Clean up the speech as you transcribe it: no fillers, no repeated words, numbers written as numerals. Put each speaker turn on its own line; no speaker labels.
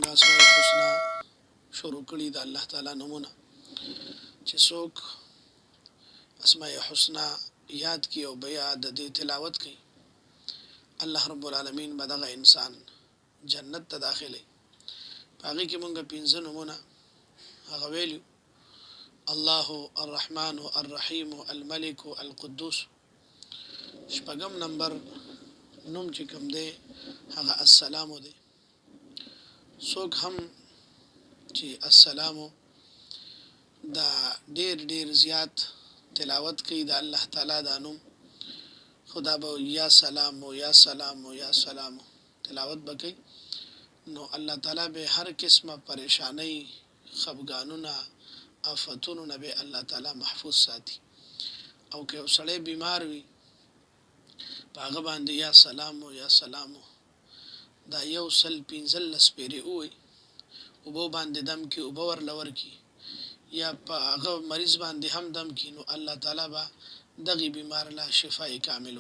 مونږ اسماء الحسنا شروع کړي د الله تعالی نومونه چې څوک اسماء الحسنا یاد کی او بیا د دې تلاوت کوي الله رب العالمین به دغه انسان جنت ته داخلي هغه کې مونږ 15 نومونه هغه ویلو الله الرحمن الرحیم الملك القدوس شپږم نمبر نوم چې کوم دی هغه السلام دی څوک هم چې السلام دا ډیر زیات تلاوت کوي د الله تعالی دا نوم خدا به یا سلام او یا سلام او یا سلام تلاوت وکړي نو الله تعالی به هر قسمه پریشانی خفګانونه آفتونو نه به الله تعالی محفوظ ساتي او که سړی بیمار وي هغه باندې یا سلام او یا سلام دا یو سل پنځل سپیری وي او بو باندې دم کې او باور لور کی یا په هغه مریض باندې هم دم کې نو الله تعالی به دغه بیمار لا شفای کامل